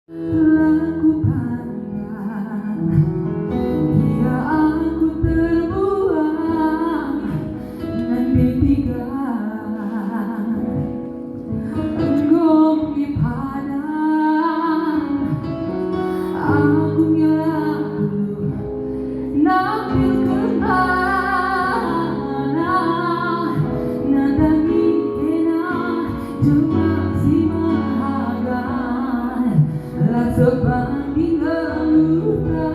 Aku pandang dia aku terbuang dan bibigyan Enggong ipadang aku ngelaku nampil kemana nadangin kena cuma si mahagan Langsung panggil luka